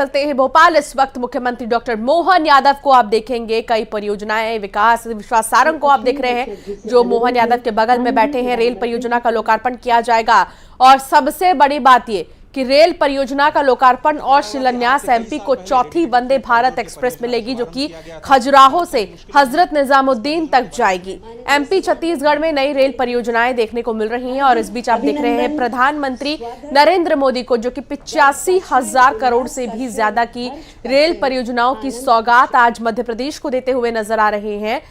चलते हैं भोपाल। इस वक्त मुख्यमंत्री डॉक्टर मोहन यादव को आप देखेंगे, कई परियोजनाएं, विकास विश्वास सारंग को आप देख रहे हैं जो मोहन यादव के बगल में बैठे हैं। रेल परियोजना का लोकार्पण किया जाएगा और सबसे बड़ी बात ये कि रेल परियोजना का लोकार्पण और शिलान्यास एमपी को चौथी वंदे भारत एक्सप्रेस मिलेगी जो कि खजुराहो से हजरत निजामुद्दीन तक जाएगी। एमपी छत्तीसगढ़ में नई रेल परियोजनाएं देखने को मिल रही हैं और इस बीच आप देख रहे हैं प्रधानमंत्री नरेंद्र मोदी को जो कि 85,000 करोड़ से भी ज्यादा की रेल परियोजनाओं की सौगात आज मध्य प्रदेश को देते हुए नजर आ रहे हैं।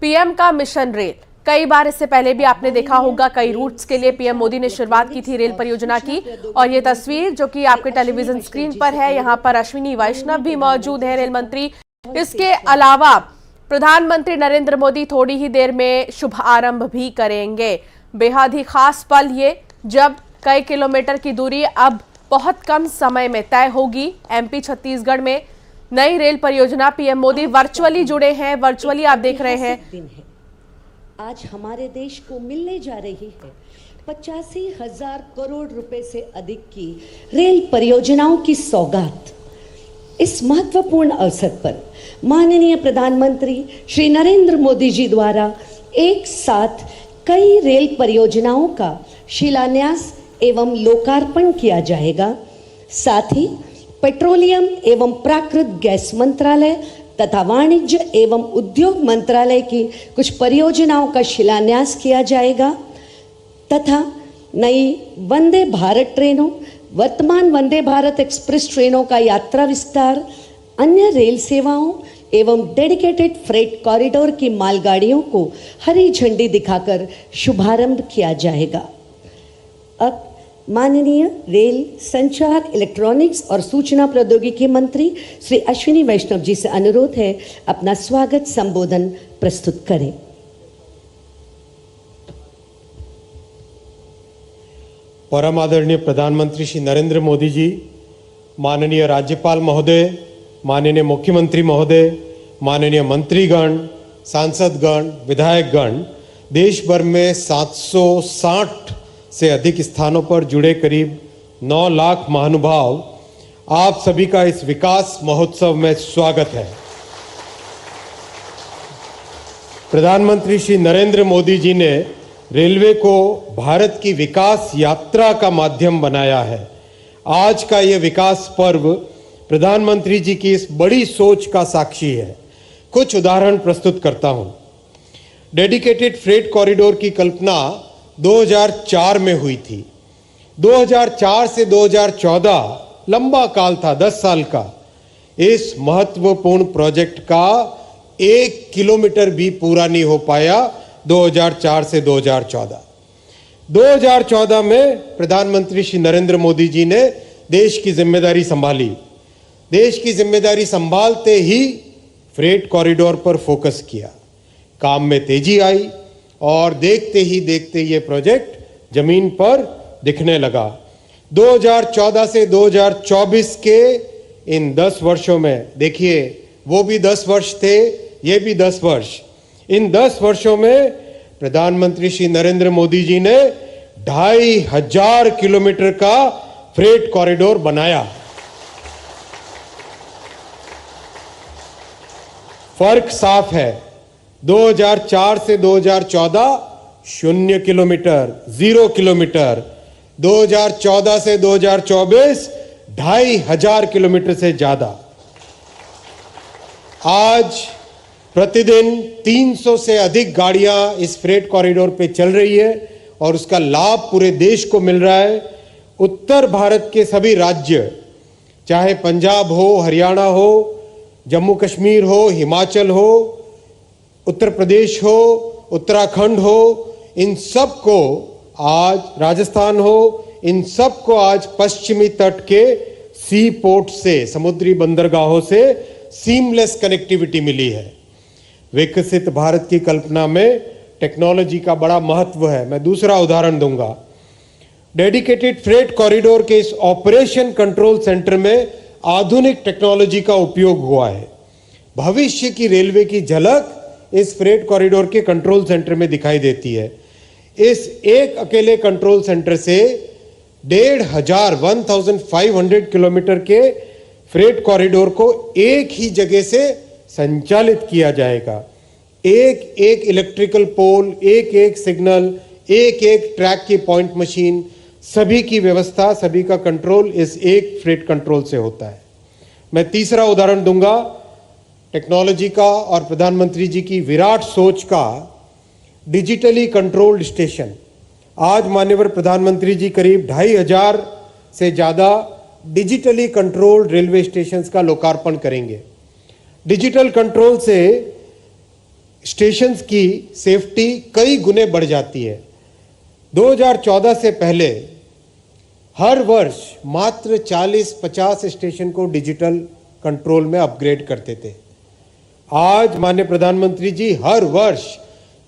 पीएम का मिशन रेल, कई बार इससे पहले भी आपने देखा होगा, कई रूट्स के लिए पीएम मोदी ने शुरुआत की थी रेल परियोजना की। और ये तस्वीर जो कि आपके टेलीविजन स्क्रीन पर है, यहाँ पर अश्विनी वैष्णव भी मौजूद है, रेल मंत्री। इसके अलावा प्रधानमंत्री नरेंद्र मोदी थोड़ी ही देर में शुभारंभ भी करेंगे। बेहद ही खास पल ये, जब कई किलोमीटर की दूरी अब बहुत कम समय में तय होगी। एमपी छत्तीसगढ़ में नई रेल परियोजना, पीएम मोदी वर्चुअली जुड़े हैं, वर्चुअली आप देख रहे हैं। आज हमारे देश को मिलने जा रही है 85,000 करोड़ रुपए से अधिक की रेल परियोजनाओं की सौगात। इस महत्वपूर्ण अवसर पर माननीय प्रधानमंत्री श्री नरेंद्र मोदी जी द्वारा एक साथ कई रेल परियोजनाओं का शिलान्यास एवं लोकार्पण किया जाएगा। साथ ही पेट्रोलियम एवं प्राकृतिक गैस मंत्रालय तथा वाणिज्य एवं उद्योग मंत्रालय की कुछ परियोजनाओं का शिलान्यास किया जाएगा तथा नई वंदे भारत ट्रेनों, वर्तमान वंदे भारत एक्सप्रेस ट्रेनों का यात्रा विस्तार, अन्य रेल सेवाओं एवं डेडिकेटेड फ्रेट कॉरिडोर की मालगाड़ियों को हरी झंडी दिखाकर शुभारंभ किया जाएगा। अब माननीय रेल, संचार, इलेक्ट्रॉनिक्स और सूचना प्रौद्योगिकी मंत्री श्री अश्विनी वैष्णव जी से अनुरोध है अपना स्वागत संबोधन प्रस्तुत करें। परम आदरणीय प्रधानमंत्री श्री नरेंद्र मोदी जी, माननीय राज्यपाल महोदय, माननीय मुख्यमंत्री महोदय, माननीय मंत्रीगण, सांसदगण, विधायकगण, देश भर में 760 से अधिक स्थानों पर जुड़े करीब 9 लाख महानुभाव, आप सभी का इस विकास महोत्सव में स्वागत है। प्रधानमंत्री श्री नरेंद्र मोदी जी ने रेलवे को भारत की विकास यात्रा का माध्यम बनाया है। आज का ये विकास पर्व प्रधानमंत्री जी की इस बड़ी सोच का साक्षी है। कुछ उदाहरण प्रस्तुत करता हूं। डेडिकेटेड फ्रेट कॉरिडोर की कल्पना 2004 में हुई थी। 2004 से 2014 लंबा काल था, 10 साल का। इस महत्वपूर्ण प्रोजेक्ट का 1 किलोमीटर भी पूरा नहीं हो पाया 2004 से 2014। 2014 में प्रधानमंत्री श्री नरेंद्र मोदी जी ने देश की जिम्मेदारी संभाली। देश की जिम्मेदारी संभालते ही फ्रेट कॉरिडोर पर फोकस किया, काम में तेजी आई और देखते ही देखते ये प्रोजेक्ट जमीन पर दिखने लगा। 2014 से 2024 के इन 10 वर्षों में, देखिए वो भी 10 वर्ष थे, ये भी 10 वर्ष, इन 10 वर्षों में प्रधानमंत्री श्री नरेंद्र मोदी जी ने 2,500 किलोमीटर का फ्रेट कॉरिडोर बनाया। फर्क साफ है, 2004 से 2014 0 किलोमीटर, 0 किलोमीटर, 2014 से 2024 2,500 किलोमीटर से ज्यादा। आज प्रतिदिन 300 से अधिक गाड़ियां इस फ्रेट कॉरिडोर पे चल रही है और उसका लाभ पूरे देश को मिल रहा है। उत्तर भारत के सभी राज्य, चाहे पंजाब हो, हरियाणा हो, जम्मू कश्मीर हो, हिमाचल हो, उत्तर प्रदेश हो, उत्तराखंड हो, इन सब को आज, राजस्थान हो, इन सब को आज पश्चिमी तट के सी पोर्ट से, समुद्री बंदरगाहों से सीमलेस कनेक्टिविटी मिली है। विकसित भारत की कल्पना में टेक्नोलॉजी का बड़ा महत्व है। मैं दूसरा उदाहरण दूंगा। डेडिकेटेड फ्रेट कॉरिडोर के इस ऑपरेशन कंट्रोल सेंटर में आधुनिक टेक्नोलॉजी का उपयोग हुआ है। भविष्य की रेलवे की झलक इस फ्रेट कॉरिडोर के कंट्रोल सेंटर में दिखाई देती है। इस एक अकेले कंट्रोल सेंटर से 1,500 किलोमीटर के फ्रेट कॉरिडोर को एक ही जगह से संचालित किया जाएगा। एक एक इलेक्ट्रिकल पोल, एक एक सिग्नल, एक एक ट्रैक की पॉइंट मशीन, सभी की व्यवस्था, सभी का कंट्रोल इस एक फ्रेट कंट्रोल से होता है। मैं तीसरा उदाहरण दूंगा टेक्नोलॉजी का और प्रधानमंत्री जी की विराट सोच का, डिजिटली कंट्रोल्ड स्टेशन। आज माननीय प्रधानमंत्री जी करीब 2500 से ज्यादा डिजिटली कंट्रोल्ड रेलवे स्टेशंस का लोकार्पण करेंगे। डिजिटल कंट्रोल से स्टेशंस की सेफ्टी कई गुने बढ़ जाती है। 2014 से पहले हर वर्ष मात्र 40-50 स्टेशन को डिजिटल कंट्रोल में अपग्रेड करते थे। आज माननीय प्रधानमंत्री जी हर वर्ष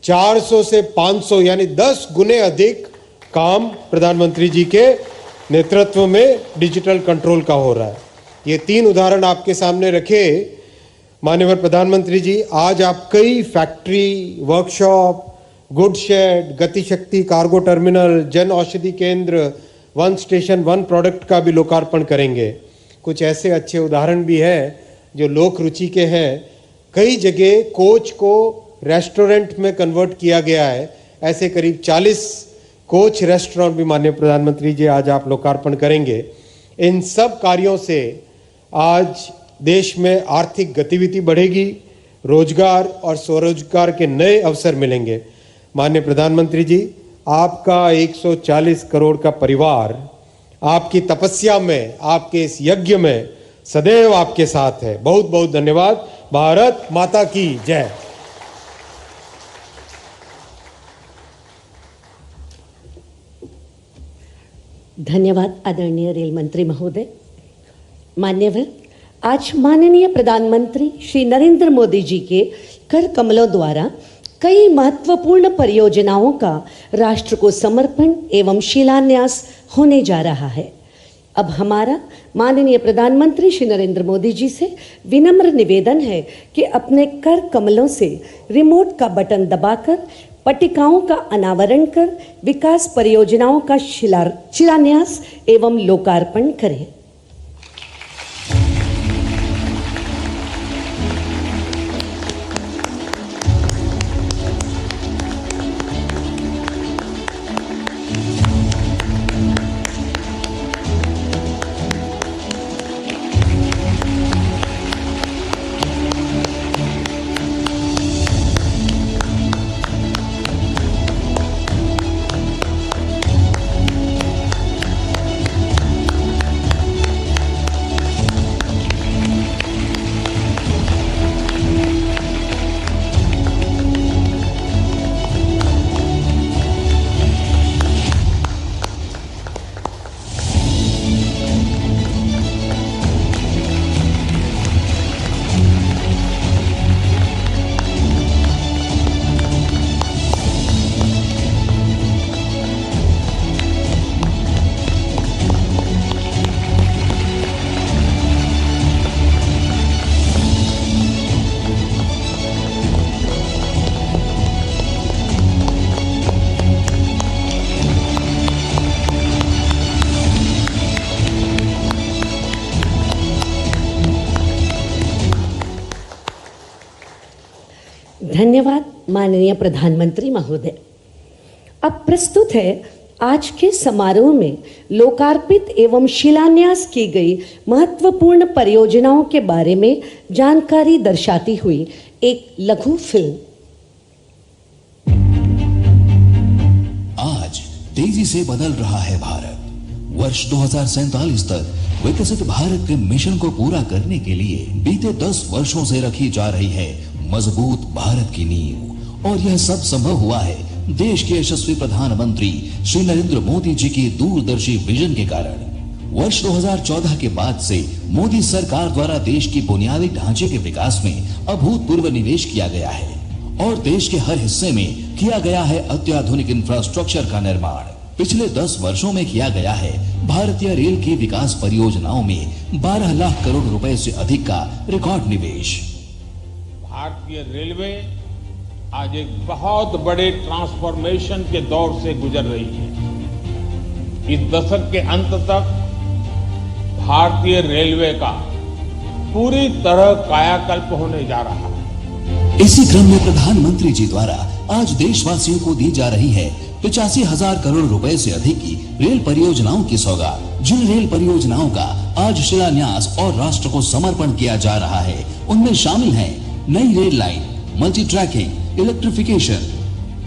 400 से 500 यानी 10 गुने अधिक काम प्रधानमंत्री जी के नेतृत्व में डिजिटल कंट्रोल का हो रहा है। ये 3 उदाहरण आपके सामने रखे माननीय प्रधानमंत्री जी। आज आप कई factory, workshop, good shed, Gati Shakti cargo terminal, Jan Aushadhi केंद्र, वन स्टेशन वन प्रोडक्ट का भी लोकार्पण करेंगे। कुछ ऐसे अच्छे उदाहरण भी हैं जो लोक रुचि के हैं। कई जगह कोच को रेस्टोरेंट में कन्वर्ट किया गया है। ऐसे करीब 40 कोच रेस्टोरेंट भी माननीय प्रधानमंत्री जी आज आप लोकार्पण करेंगे। इन सब कार्यों से आज देश में आर्थिक गतिविधि बढ़ेगी, रोजगार और स्वरोजगार के नए अवसर मिलेंगे। माननीय प्रधानमंत्री जी, आपका 140 करोड़ का परिवार आपकी तपस्या में, आपके इस यज्ञ में सदैव आपके साथ है। बहुत बहुत धन्यवाद। भारत माता की जय। धन्यवाद आदरणीय रेल मंत्री महोदय। मान्यवर, आज माननीय प्रधानमंत्री श्री नरेंद्र मोदी जी के कर कमलों द्वारा कई महत्वपूर्ण परियोजनाओं का राष्ट्र को समर्पण एवं शिलान्यास होने जा रहा है। अब हमारा माननीय प्रधानमंत्री श्री नरेंद्र मोदी जी से विनम्र निवेदन है कि अपने कर कमलों से रिमोट का बटन दबाकर पट्टिकाओं का अनावरण कर विकास परियोजनाओं का शिलान्यास एवं लोकार्पण करें। धन्यवाद माननीय प्रधानमंत्री महोदय। अब प्रस्तुत है आज के समारोह में लोकार्पित एवं शिलान्यास की गई महत्वपूर्ण परियोजनाओं के बारे में जानकारी दर्शाती हुई एक लघु फिल्म। आज तेजी से बदल रहा है भारत। वर्ष 2047 तक विकसित भारत के मिशन को पूरा करने के लिए बीते 10 वर्षों से रखी जा रही है मजबूत भारत की नींव। और यह सब संभव हुआ है देश के यशस्वी प्रधानमंत्री श्री नरेंद्र मोदी जी की दूरदर्शी विजन के कारण। वर्ष 2014 के बाद से मोदी सरकार द्वारा देश की बुनियादी ढांचे के विकास में अभूतपूर्व निवेश किया गया है और देश के हर हिस्से में किया गया है अत्याधुनिक इंफ्रास्ट्रक्चर का निर्माण। पिछले 10 वर्षों में किया गया है भारतीय रेल की विकास परियोजनाओं में 12 लाख करोड़ रुपए से अधिक का रिकॉर्ड निवेश। भारतीय रेलवे आज एक बहुत बड़े ट्रांसफॉर्मेशन के दौर से गुजर रही है। इस दशक के अंत तक भारतीय रेलवे का पूरी तरह कायाकल्प होने जा रहा है। इसी क्रम में प्रधानमंत्री जी द्वारा आज देशवासियों को दी जा रही है 85,000 करोड़ रुपए से अधिक की रेल परियोजनाओं की सौगात। जिन रेल परियोजनाओं का आज शिलान्यास और राष्ट्र को समर्पण किया जा रहा है, उनमें शामिल हैं नई rail line, multi tracking, electrification,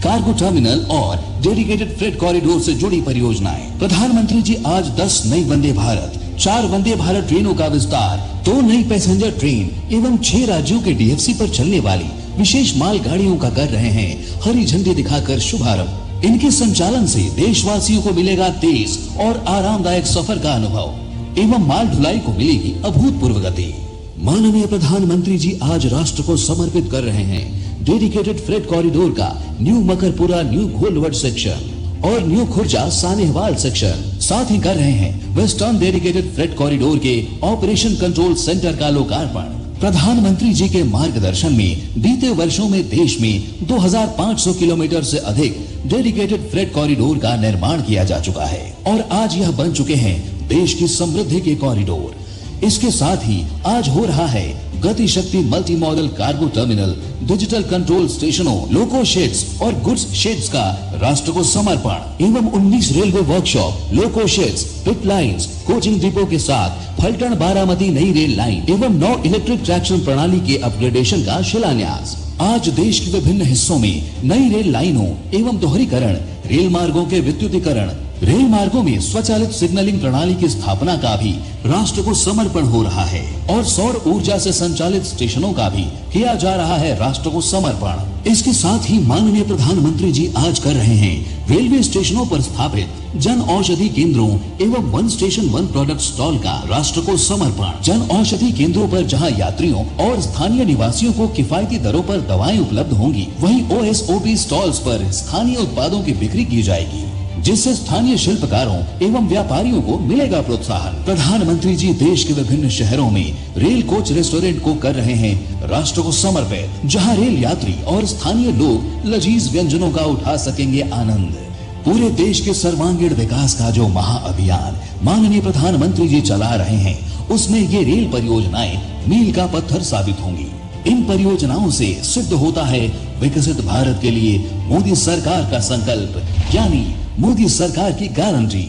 cargo terminal और डेडिकेटेड फ्रेट कॉरिडोर से जुड़ी परियोजनाएं। प्रधानमंत्री जी आज 10 नई वंदे भारत, 4 वंदे भारत ट्रेनों का विस्तार, 2 नई पैसेंजर ट्रेन एवं 6 राज्यों के डीएफसी पर चलने वाली विशेष मालगाड़ियों का कर रहे हैं हरी झंडी दिखाकर शुभारंभ। इनके संचालन से देशवासियों को मिलेगा तेज और आरामदायक सफर का अनुभव एवं माल ढुलाई को मिलेगी अभूतपूर्व गति। माननीय प्रधानमंत्री जी आज राष्ट्र को समर्पित कर रहे हैं डेडिकेटेड फ्रेट कॉरिडोर का new Makarpura new Gholvad section और न्यू खुर्जा सानेहवाल सेक्शन। साथ ही कर रहे हैं वेस्टर्न डेडिकेटेड फ्रेट कॉरिडोर के ऑपरेशन कंट्रोल सेंटर का लोकार्पण। प्रधानमंत्री जी के मार्गदर्शन में बीते वर्षों में देश में 2500 किलोमीटर से अधिक डेडिकेटेड फ्रेट कॉरिडोर का निर्माण किया जा चुका है और आज यह बन चुके हैं देश की समृद्धि के कॉरिडोर। इसके साथ ही आज हो रहा है गति Shakti multi modal cargo terminal, digital control स्टेशनों, लोको शेड्स और गुड्स शेड्स का राष्ट्र को समर्पण एवं 19 रेलवे वर्कशॉप, लोको शेड्स, पिट लाइन्स, कोचिंग डिपो के साथ फलटण बारामती नई रेल लाइन एवं 9 इलेक्ट्रिक ट्रैक्शन प्रणाली के अपग्रेडेशन का शिलान्यास। आज देश के विभिन्न हिस्सों में नई रेल लाइनों एवं दोहरीकरण, रेल मार्गों के विद्युतीकरण, रेल मार्गों में स्वचालित सिग्नलिंग प्रणाली की स्थापना का भी राष्ट्र को समर्पण हो रहा है और सौर ऊर्जा से संचालित स्टेशनों का भी किया जा रहा है राष्ट्र को समर्पण। इसके साथ ही माननीय प्रधानमंत्री जी आज कर रहे हैं रेलवे स्टेशनों पर स्थापित जन औषधि केंद्रों एवं one station one product stall का राष्ट्र को समर्पण। जन औषधि केंद्रों पर जहां यात्रियों और स्थानीय निवासियों को किफायती दरों पर दवाएं उपलब्ध होंगी, वहीं OSOP स्टॉल्स पर स्थानीय उत्पादों की बिक्री की जाएगी, जिससे स्थानीय शिल्पकारों एवं व्यापारियों को मिलेगा प्रोत्साहन। प्रधानमंत्री जी देश के विभिन्न शहरों में रेल कोच रेस्टोरेंट को कर रहे हैं राष्ट्र को समर्पित, जहां रेल यात्री और स्थानीय लोग लजीज व्यंजनों का उठा सकेंगे आनंद। पूरे देश के सर्वांगीण विकास का जो महाअभियान माननीय प्रधानमंत्री जी चला रहे हैं, उसमें ये रेल परियोजनाएं मील का पत्थर साबित होंगी। इन परियोजनाओं से सिद्ध होता है विकसित भारत के लिए मोदी सरकार का संकल्प, यानी मोदी सरकार की गारंटी।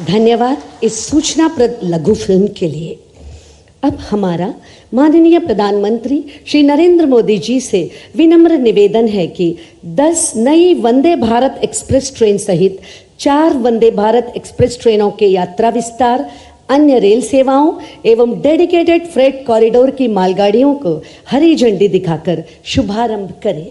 धन्यवाद इस सूचनाप्रद लघु फिल्म के लिए। अब हमारा माननीय प्रधानमंत्री श्री नरेंद्र मोदी जी से विनम्र निवेदन है कि 10 नई वंदे भारत एक्सप्रेस ट्रेन सहित 4 वंदे भारत एक्सप्रेस ट्रेनों के यात्रा विस्तार, अन्य रेल सेवाओं एवं डेडिकेटेड फ्रेट कॉरिडोर की मालगाड़ियों को हरी झंडी दिखाकर शुभारंभ करें।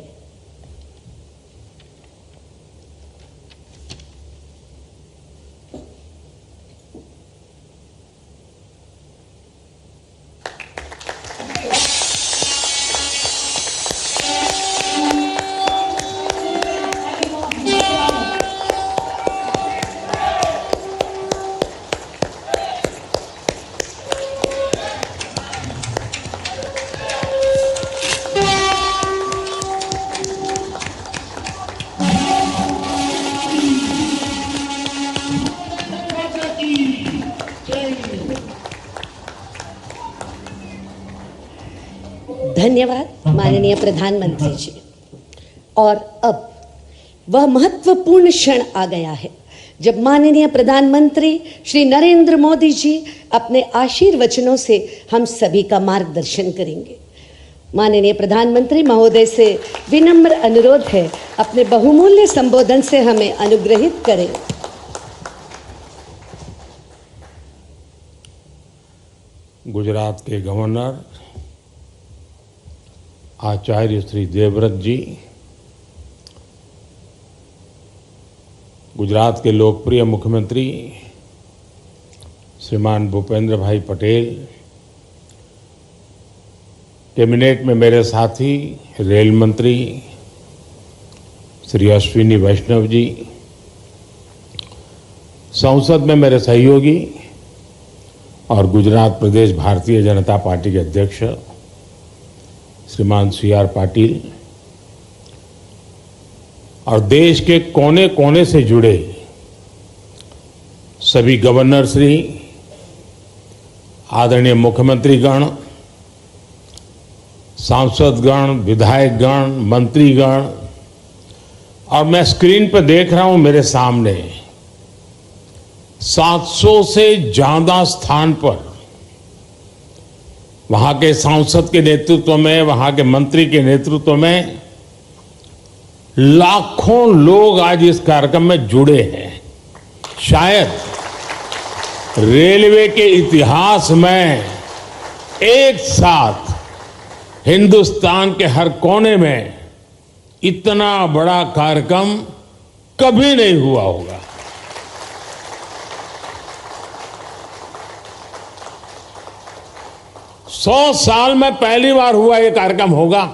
धन्यवाद माननीय प्रधानमंत्री जी। और अब वह महत्वपूर्ण क्षण आ गया है जब माननीय प्रधानमंत्री श्री नरेंद्र मोदी जी अपने आशीर्वचनों से हम सभी का मार्गदर्शन करेंगे। माननीय प्रधानमंत्री महोदय से विनम्र अनुरोध है, अपने बहुमूल्य संबोधन से हमें अनुग्रहित करें। गुजरात के गवर्नर आचार्य श्री देवव्रत जी, गुजरात के लोकप्रिय मुख्यमंत्री श्रीमान भूपेंद्र भाई पटेल, कैबिनेट में मेरे साथी रेल मंत्री श्री अश्विनी वैष्णव जी, संसद में मेरे सहयोगी और गुजरात प्रदेश भारतीय जनता पार्टी के अध्यक्ष श्रीमान CR पाटिल और देश के कोने कोने से जुड़े सभी गवर्नर श्री, आदरणीय मुख्यमंत्रीगण, सांसदगण, विधायकगण, मंत्रीगण, और मैं स्क्रीन पर देख रहा हूं मेरे सामने 700 से ज्यादा स्थान पर वहां के सांसद के नेतृत्व में, वहां के मंत्री के नेतृत्व में लाखों लोग आज इस कार्यक्रम में जुड़े हैं। शायद रेलवे के इतिहास में एक साथ हिंदुस्तान के हर कोने में इतना बड़ा कार्यक्रम कभी नहीं हुआ होगा। सौ साल में पहली बार हुआ ये कार्यक्रम होगा।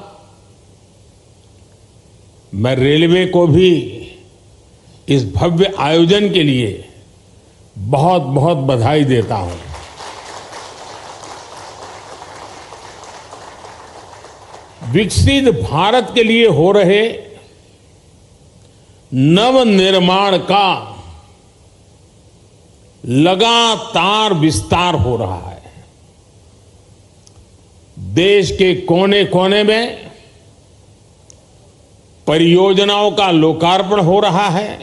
मैं रेलवे को भी इस भव्य आयोजन के लिए बहुत बहुत बधाई देता हूं। विकसित भारत के लिए हो रहे नवनिर्माण का लगातार विस्तार हो रहा है। देश के कोने कोने में परियोजनाओं का लोकार्पण हो रहा है,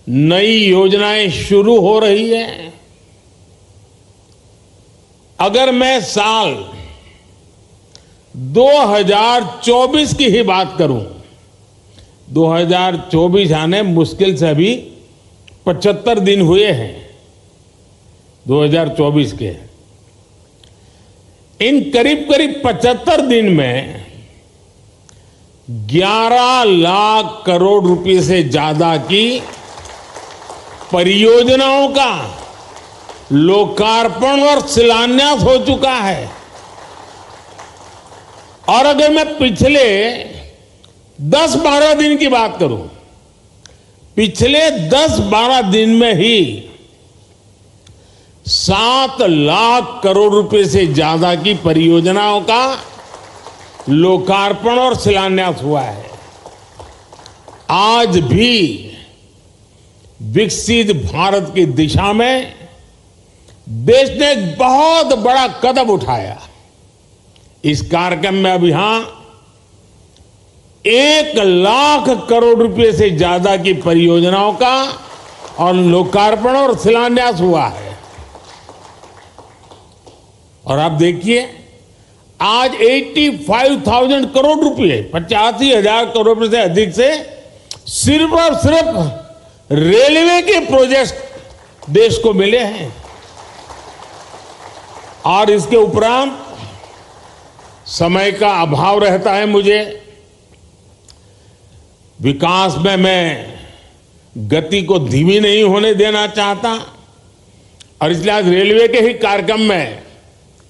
नई योजनाएं शुरू हो रही है। अगर मैं साल 2024 की ही बात करूं, 2024 आने मुश्किल से अभी 75 दिन हुए हैं 2024 के। इन करीब करीब 75 दिन में 11 लाख करोड़ रुपए से ज्यादा की परियोजनाओं का लोकार्पण और शिलान्यास हो चुका है। और अगर मैं पिछले 10-12 दिन की बात करूं, पिछले 10-12 दिन में ही 7 लाख करोड़ रुपए से ज्यादा की परियोजनाओं का लोकार्पण और शिलान्यास हुआ है। आज भी विकसित भारत की दिशा में देश ने एक बहुत बड़ा कदम उठाया। इस कार्यक्रम में अब यहां 1 लाख करोड़ रुपए से ज्यादा की परियोजनाओं का और लोकार्पण और शिलान्यास हुआ है। और आप देखिए, आज 85,000 करोड़ रुपए, 85,000 करोड़ रुपए से अधिक से सिर्फ और सिर्फ रेलवे के प्रोजेक्ट देश को मिले हैं। और इसके उपरांत समय का अभाव रहता है मुझे, विकास में मैं गति को धीमी नहीं होने देना चाहता, और इसलिए आज रेलवे के ही कार्यक्रम में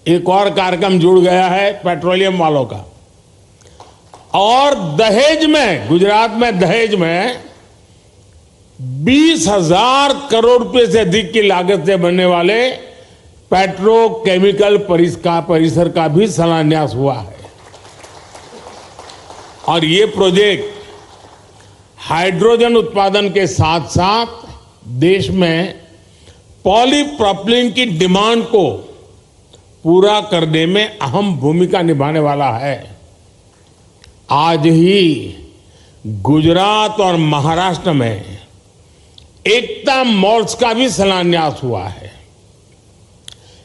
एक और कार्यक्रम जुड़ गया है पेट्रोलियम वालों का। और दहेज में, गुजरात में दहेज में 20,000 करोड़ रुपए से अधिक की लागत से बनने वाले पेट्रोकेमिकल परिसर का भी शिलान्यास हुआ है। और ये प्रोजेक्ट हाइड्रोजन उत्पादन के साथ साथ देश में पॉलीप्रोपिलीन की डिमांड को पूरा करने में अहम भूमिका निभाने वाला है। आज ही गुजरात और महाराष्ट्र में एकता मॉल्स का भी शिलान्यास हुआ है।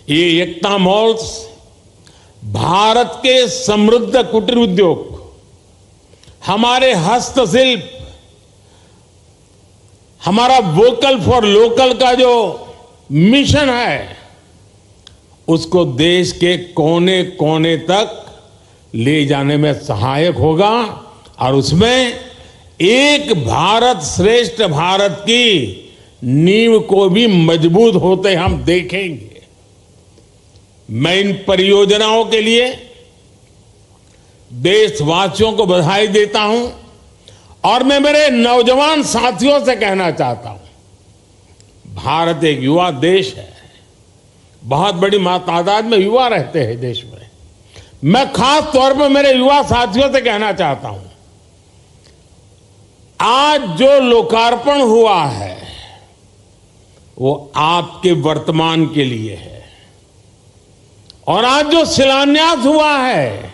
ये एकता मॉल्स भारत के समृद्ध कुटीर उद्योग, हमारे हस्तशिल्प, हमारा वोकल फॉर लोकल का जो मिशन है, उसको देश के कोने कोने तक ले जाने में सहायक होगा। और उसमें एक भारत श्रेष्ठ भारत की नींव को भी मजबूत होते हम देखेंगे। मैं इन परियोजनाओं के लिए देशवासियों को बधाई देता हूं, और मैं मेरे नौजवान साथियों से कहना चाहता हूं, भारत एक युवा देश है, बहुत बड़ी तादाद में युवा रहते हैं देश में। मैं खास तौर पर मेरे युवा साथियों से कहना चाहता हूं, आज जो लोकार्पण हुआ है वो आपके वर्तमान के लिए है, और आज जो शिलान्यास हुआ है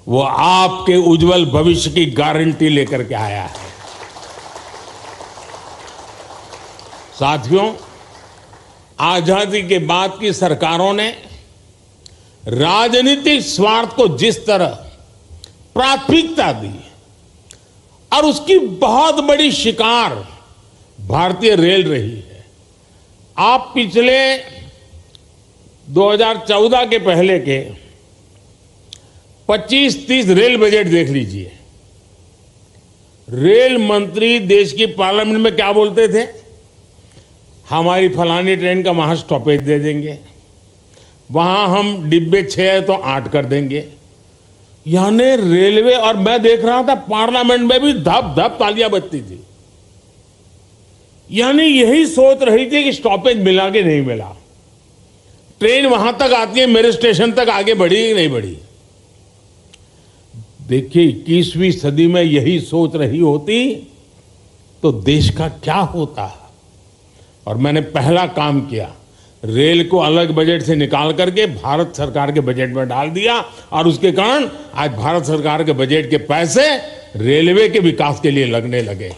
वो आपके उज्जवल भविष्य की गारंटी लेकर के आया है। साथियों, आजादी के बाद की सरकारों ने राजनीतिक स्वार्थ को जिस तरह प्राथमिकता दी, और उसकी बहुत बड़ी शिकार भारतीय रेल रही है। आप पिछले 2014 के पहले के 25-30 रेल बजट देख लीजिए। रेल मंत्री देश की पार्लियामेंट में क्या बोलते थे? हमारी फलानी ट्रेन का वहां स्टॉपेज दे देंगे, वहां हम डिब्बे 6 है तो 8 कर देंगे। यानी रेलवे, और मैं देख रहा था पार्लियामेंट में भी धप धप तालियां बजती थी। यानी यही सोच रही थी कि स्टॉपेज मिला कि नहीं मिला, ट्रेन वहां तक आती है, मेरे स्टेशन तक आगे बढ़ी कि नहीं बढ़ी। देखिए, 21वीं सदी में यही सोच रही होती तो देश का क्या होता। और मैंने पहला काम किया, रेल को अलग बजट से निकाल करके भारत सरकार के बजट में डाल दिया, और उसके कारण आज भारत सरकार के बजट के पैसे रेलवे के विकास के लिए लगने लगे।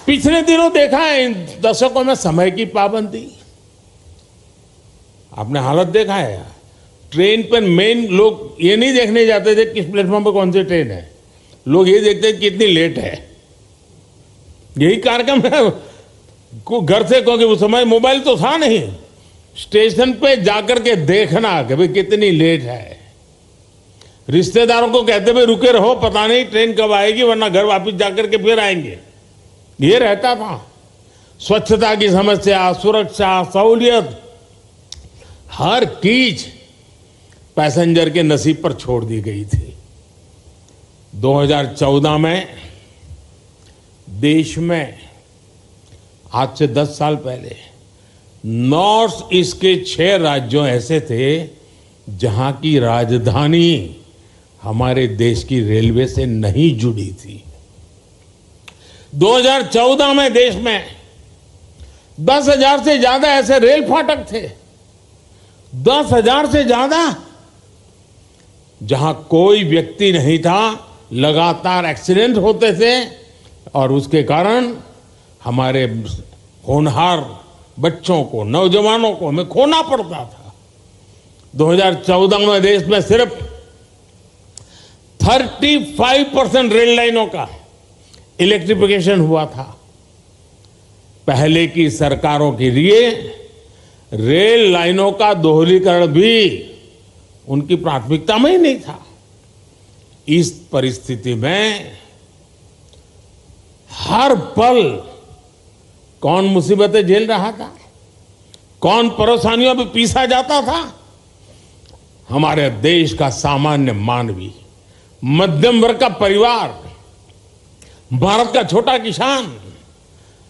पिछले दिनों देखा है इन दशकों में समय की पाबंदी, आपने हालत देखा है। ट्रेन पर मेन लोग ये नहीं देखने जाते थे किस प्लेटफॉर्म पर कौन सी ट्रेन है, लोग ये देखते हैं कितनी लेट है। यही कार्यक्रम है घर से, क्योंकि उस समय मोबाइल तो था नहीं, स्टेशन पे जाकर के देखना कि भाई कितनी लेट है। रिश्तेदारों को कहते भाई रुके रहो, पता नहीं ट्रेन कब आएगी, वरना घर वापस जाकर के फिर आएंगे। ये रहता था। स्वच्छता की समस्या, सुरक्षा, सहूलियत, हर चीज पैसेंजर के नसीब पर छोड़ दी गई थी। 2014 में देश में, आज से 10 साल पहले, नॉर्थ ईस्ट के 6 राज्यों ऐसे थे जहां की राजधानी हमारे देश की रेलवे से नहीं जुड़ी थी। 2014 में देश में 10,000 से ज्यादा ऐसे रेल फाटक थे, 10,000 से ज्यादा, जहां कोई व्यक्ति नहीं था, लगातार एक्सीडेंट होते थे, और उसके कारण हमारे होनहार बच्चों को, नौजवानों को हमें खोना पड़ता था। 2014 में देश में सिर्फ 35% रेल लाइनों का इलेक्ट्रिफिकेशन हुआ था। पहले की सरकारों के लिए रेल लाइनों का दोहरीकरण भी उनकी प्राथमिकता में ही नहीं था। इस परिस्थिति में हर पल कौन मुसीबतें झेल रहा था, कौन परेशानियों में पीसा जाता था? हमारे देश का सामान्य मानवी, मध्यम वर्ग का परिवार, भारत का छोटा किसान,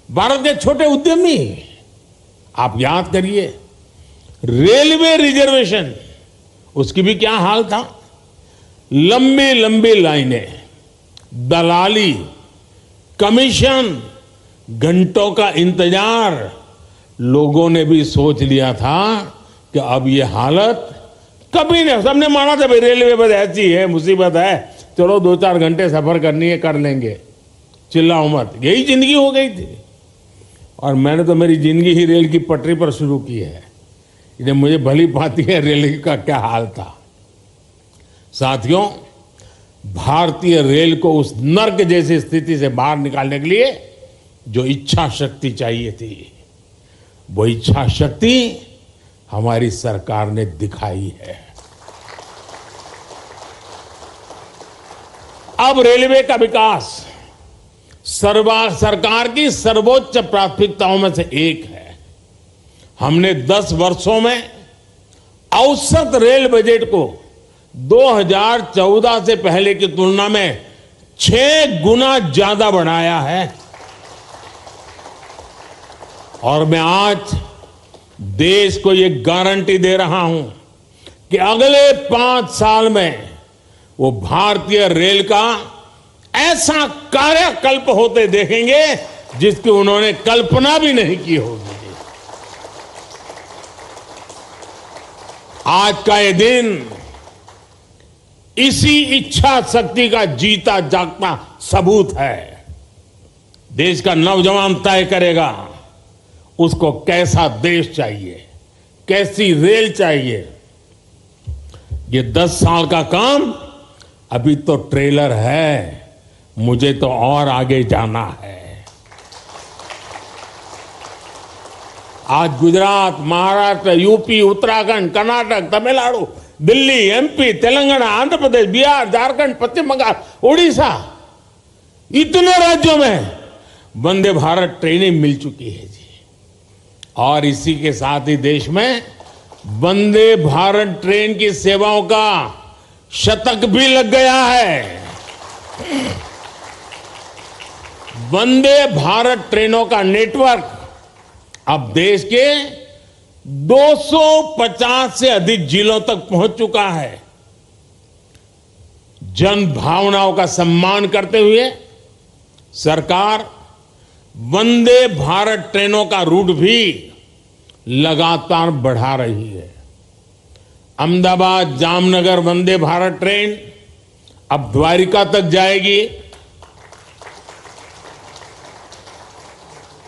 भारत के छोटे उद्यमी। आप याद करिए, रेलवे रिजर्वेशन, उसकी भी क्या हाल था। लंबी लंबी लाइनें, दलाली, कमीशन, घंटों का इंतजार। लोगों ने भी सोच लिया था कि अब ये हालत कभी नहीं, सबने माना था भाई रेलवे बस ऐसी है, मुसीबत है, चलो 2-4 घंटे सफर करनी है, कर लेंगे, चिल्लाओ मत। यही जिंदगी हो गई थी। और मैंने तो मेरी जिंदगी ही रेल की पटरी पर शुरू की है, जब मुझे भली भांति है रेल का क्या हाल था। साथियों, भारतीय रेल को उस नर्क जैसी स्थिति से बाहर निकालने के लिए जो इच्छा शक्ति चाहिए थी, वो इच्छा शक्ति हमारी सरकार ने दिखाई है। अब रेलवे का विकास सरकार की सर्वोच्च प्राथमिकताओं में से एक है। हमने 10 वर्षों में औसत रेल बजट को 2014 से पहले की तुलना में 6 गुना ज्यादा बढ़ाया है। और मैं आज देश को ये गारंटी दे रहा हूं कि अगले 5 साल में वो भारतीय रेल का ऐसा कार्यकल्प होते देखेंगे जिसकी उन्होंने कल्पना भी नहीं की होगी। आज का ये दिन इसी इच्छा शक्ति का जीता जागता सबूत है। देश का नौजवान तय करेगा उसको कैसा देश चाहिए, कैसी रेल चाहिए। ये 10 साल का काम अभी तो ट्रेलर है, मुझे तो और आगे जाना है। आज गुजरात, महाराष्ट्र, यूपी, उत्तराखंड, कर्नाटक, तमिलनाडु, दिल्ली, एमपी, तेलंगाना, आंध्र प्रदेश, बिहार, झारखंड, पश्चिम बंगाल, उड़ीसा, इतने राज्यों में वंदे भारत ट्रेनें मिल चुकी है जी। और इसी के साथ ही देश में वंदे भारत ट्रेन की सेवाओं का शतक भी लग गया है। वंदे भारत ट्रेनों का नेटवर्क अब देश के 250 से अधिक जिलों तक पहुंच चुका है। जन भावनाओं का सम्मान करते हुए सरकार वंदे भारत ट्रेनों का रूट भी लगातार बढ़ा रही है। अहमदाबाद जामनगर वंदे भारत ट्रेन अब द्वारिका तक जाएगी।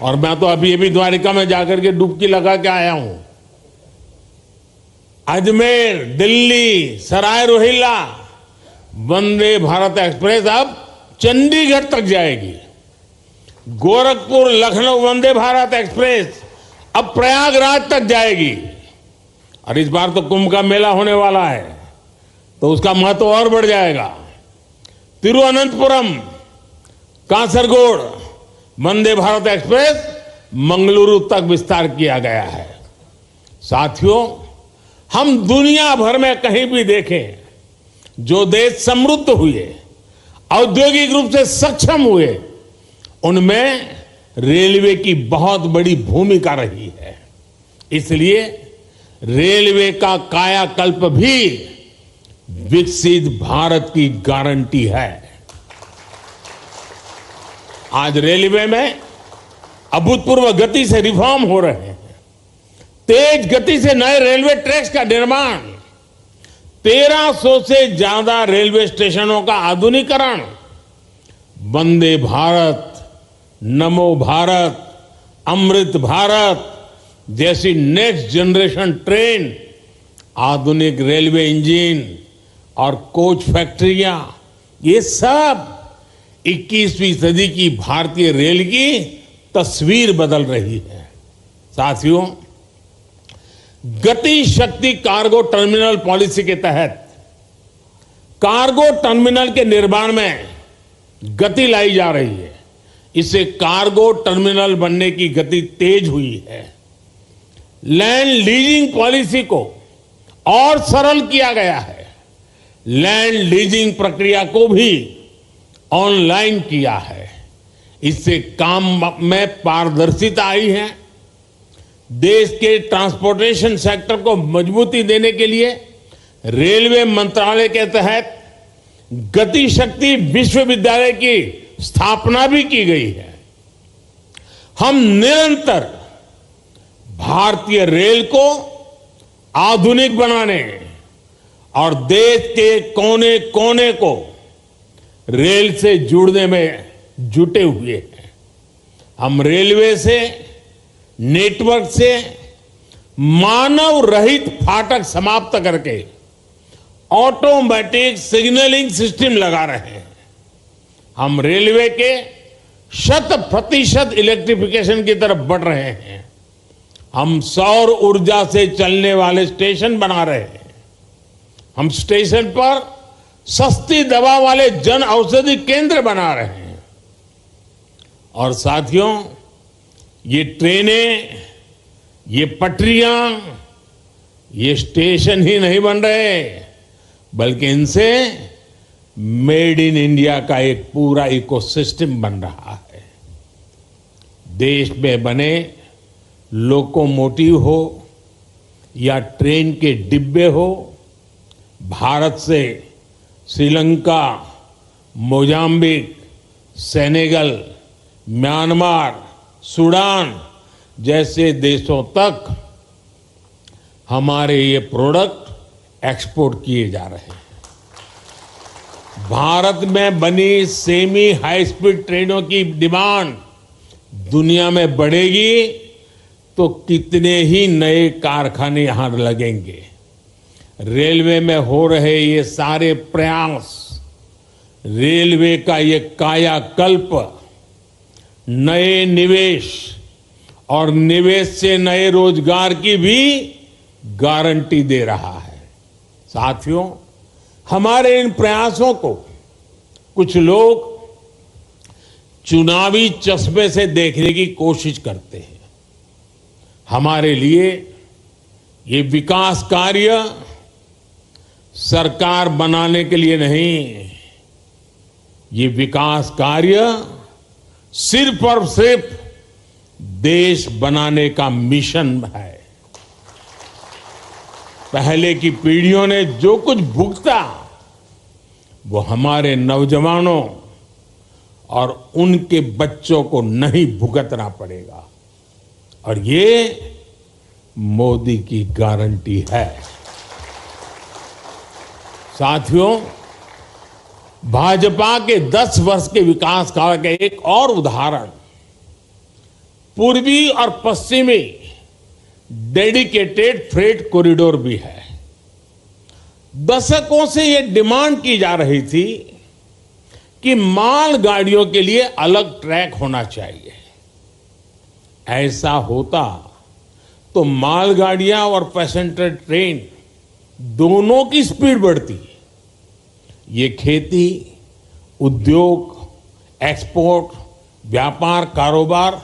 और मैं तो अभी द्वारिका में जाकर के डुबकी लगा के आया हूं। अजमेर, दिल्ली, सराय रोहिल्ला वंदे भारत एक्सप्रेस अब चंडीगढ़ तक जाएगी। गोरखपुर लखनऊ वंदे भारत एक्सप्रेस अब प्रयागराज तक जाएगी। और इस बार तो कुंभ का मेला होने वाला है तो उसका महत्व और बढ़ जाएगा। तिरुवनंतपुरम, कासरगोड वंदे भारत एक्सप्रेस मंगलुरु तक विस्तार किया गया है। साथियों, हम दुनिया भर में कहीं भी देखें, जो देश समृद्ध हुए, औद्योगिक रूप से सक्षम हुए, उनमें रेलवे की बहुत बड़ी भूमिका रही है। इसलिए रेलवे का कायाकल्प भी विकसित भारत की गारंटी है। आज रेलवे में अभूतपूर्व गति से रिफॉर्म हो रहे हैं। तेज गति से नए रेलवे ट्रैक्स का निर्माण, 1300 से ज्यादा रेलवे स्टेशनों का आधुनिकीकरण, वंदे भारत, नमो भारत, अमृत भारत जैसी नेक्स्ट जनरेशन ट्रेन, आधुनिक रेलवे इंजन और कोच फैक्ट्रियां, ये सब 21वीं सदी की भारतीय रेल की तस्वीर बदल रही है। साथियों, गति शक्ति कार्गो टर्मिनल पॉलिसी के तहत कार्गो टर्मिनल के निर्माण में गति लाई जा रही है। इससे कार्गो टर्मिनल बनने की गति तेज हुई है। लैंड लीजिंग पॉलिसी को और सरल किया गया है। लैंड लीजिंग प्रक्रिया को भी ऑनलाइन किया है। इससे काम में पारदर्शिता आई है। देश के ट्रांसपोर्टेशन सेक्टर को मजबूती देने के लिए रेलवे मंत्रालय के तहत गति शक्ति विश्वविद्यालय की स्थापना भी की गई है। हम निरंतर भारतीय रेल को आधुनिक बनाने और देश के कोने कोने को रेल से जुड़ने में जुटे हुए हैं। हम रेलवे से, नेटवर्क से मानव रहित फाटक समाप्त करके ऑटोमेटिक सिग्नलिंग सिस्टम लगा रहे हैं। हम रेलवे के 100% इलेक्ट्रिफिकेशन की तरफ बढ़ रहे हैं। हम सौर ऊर्जा से चलने वाले स्टेशन बना रहे हैं। हम स्टेशन पर सस्ती दवा वाले जन औषधि केंद्र बना रहे हैं। और साथियों, ये ट्रेनें, ये पटरियां, ये स्टेशन ही नहीं बन रहे, बल्कि इनसे मेड इन इंडिया का एक पूरा इकोसिस्टम बन रहा है। देश में बने लोकोमोटिव हो या ट्रेन के डिब्बे हो, भारत से Sri Lanka, Mozambique, Senegal, Myanmar, Sudan जैसे देशों तक हमारे ये प्रोडक्ट एक्सपोर्ट किए जा रहे हैं। भारत में बनी सेमी हाई स्पीड ट्रेनों की डिमांड दुनिया में बढ़ेगी तो कितने ही नए कारखाने यहां लगेंगे। रेलवे में हो रहे ये सारे प्रयास, रेलवे का ये कायाकल्प नए निवेश और निवेश से नए रोजगार की भी गारंटी दे रहा है। साथियों, हमारे इन प्रयासों को कुछ लोग चुनावी चश्मे से देखने की कोशिश करते हैं। हमारे लिए ये विकास कार्य सरकार बनाने के लिए नहीं, ये विकास कार्य सिर्फ और सिर्फ देश बनाने का मिशन है। पहले की पीढ़ियों ने जो कुछ भुगता वो हमारे नौजवानों और उनके बच्चों को नहीं भुगतना पड़ेगा, और ये मोदी की गारंटी है। साथियों, भाजपा के 10 वर्ष के विकास काल का एक और उदाहरण पूर्वी और पश्चिमी डेडिकेटेड फ्रेट कॉरिडोर भी है। दशकों से यह डिमांड की जा रही थी कि माल गाड़ियों के लिए अलग ट्रैक होना चाहिए। ऐसा होता तो मालगाड़ियां और पैसेंजर ट्रेन दोनों की स्पीड बढ़ती। ये खेती, उद्योग, एक्सपोर्ट, व्यापार, कारोबार,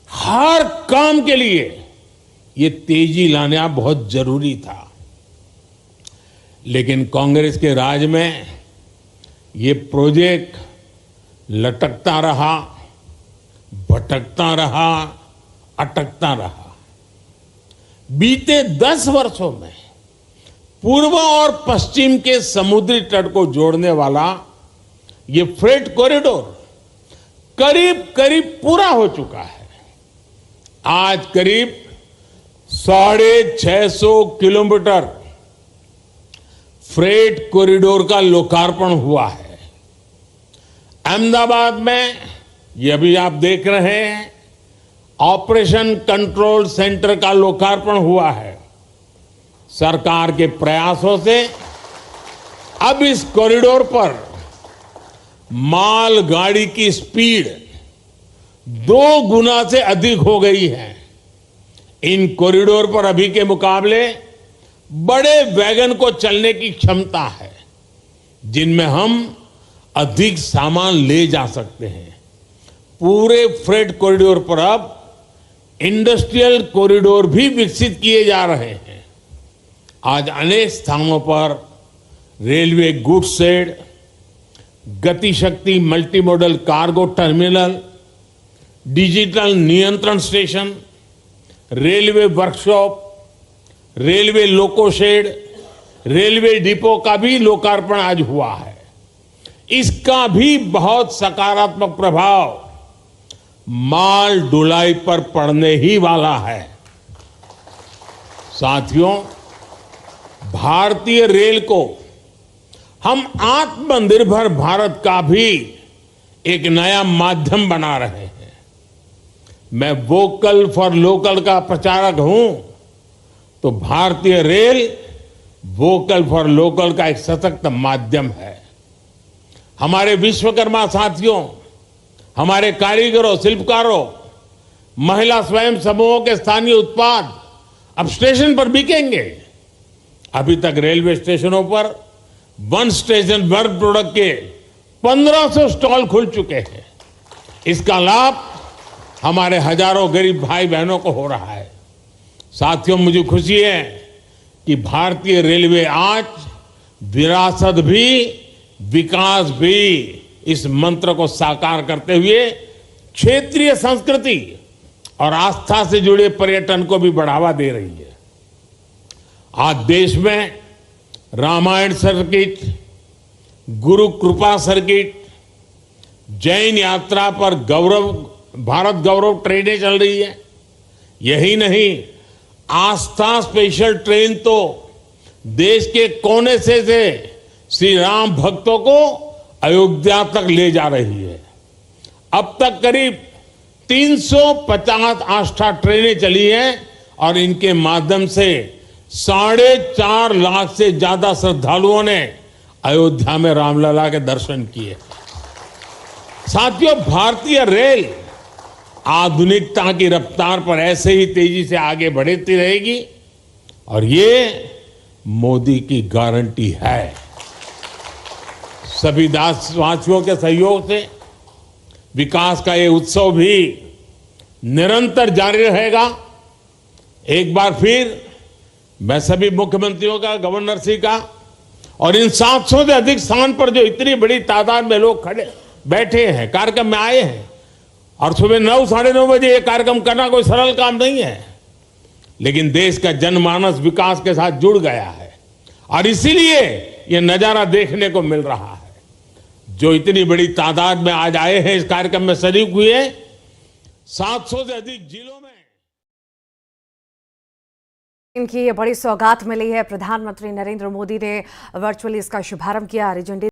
हर काम के लिए ये तेजी लाना बहुत जरूरी था। लेकिन कांग्रेस के राज में ये प्रोजेक्ट लटकता रहा, भटकता रहा, अटकता रहा। बीते 10 वर्षों में पूर्व और पश्चिम के समुद्री तट को जोड़ने वाला ये फ्रेट कॉरिडोर करीब करीब पूरा हो चुका है। आज करीब 650 किलोमीटर फ्रेट कॉरिडोर का लोकार्पण हुआ है। अहमदाबाद में ये अभी आप देख रहे हैं ऑपरेशन कंट्रोल सेंटर का लोकार्पण हुआ है। सरकार के प्रयासों से अब इस कॉरिडोर पर माल गाड़ी की स्पीड 2 गुना से अधिक हो गई है। इन कॉरिडोर पर अभी के मुकाबले बड़े वैगन को चलने की क्षमता है, जिनमें हम अधिक सामान ले जा सकते हैं। पूरे फ्रेट कॉरिडोर पर अब इंडस्ट्रियल कॉरिडोर भी विकसित किए जा रहे हैं। आज अनेक स्थानों पर railway goods shed, Gati Shakti multi modal cargo terminal, digital नियंत्रण station, railway workshop, railway loco shed, railway depot का भी लोकार्पण आज हुआ है। इसका भी बहुत सकारात्मक प्रभाव माल ढुलाई पर पड़ने ही वाला है। साथियों, भारतीय रेल को हम आत्मनिर्भर भारत का भी एक नया माध्यम बना रहे हैं। मैं वोकल फॉर लोकल का प्रचारक हूं, तो भारतीय रेल वोकल फॉर लोकल का एक सशक्त माध्यम है। हमारे विश्वकर्मा साथियों, हमारे कारीगरों, शिल्पकारों, महिला स्वयं समूहों के स्थानीय उत्पाद अब स्टेशन पर बिकेंगे। अभी तक रेलवे स्टेशनों पर वन स्टेशन वर्क प्रोडक्ट के 1500 स्टॉल खुल चुके हैं। इसका लाभ हमारे हजारों गरीब भाई बहनों को हो रहा है। साथियों, मुझे खुशी है कि भारतीय रेलवे आज विरासत भी विकास भी इस मंत्र को साकार करते हुए क्षेत्रीय संस्कृति और आस्था से जुड़े पर्यटन को भी बढ़ावा दे रही है। आज देश में रामायण सर्किट, गुरु कृपा सर्किट, जैन यात्रा पर भारत गौरव ट्रेनें चल रही है। यही नहीं, आस्था स्पेशल ट्रेन तो देश के कोने से श्री राम भक्तों को अयोध्या तक ले जा रही है। अब तक करीब 350 आस्था ट्रेनें चली हैं और इनके माध्यम से 4.5 लाख से ज्यादा श्रद्धालुओं ने अयोध्या में रामलला के दर्शन किए। साथियों, भारतीय रेल आधुनिकता की रफ्तार पर ऐसे ही तेजी से आगे बढ़ती रहेगी और ये मोदी की गारंटी है। सभी देशवासियों के सहयोग से विकास का ये उत्सव भी निरंतर जारी रहेगा। एक बार फिर मैं सभी मुख्यमंत्रियों का, गवर्नर श्री का और इन 700 से अधिक स्थान पर जो इतनी बड़ी तादाद में लोग खड़े बैठे हैं, कार्यक्रम में आए हैं और सुबह 9, साढ़े 9 बजे ये कार्यक्रम करना कोई सरल काम नहीं है, लेकिन देश का जनमानस विकास के साथ जुड़ गया है और इसीलिए ये नजारा देखने को मिल रहा है। जो इतनी बड़ी तादाद में आज आए हैं, इस कार्यक्रम में शरीक हुए, 700 से अधिक जिलों में इनकी ये बड़ी सौगात मिली है। प्रधानमंत्री नरेंद्र मोदी ने वर्चुअली इसका शुभारंभ किया। हरी झंडी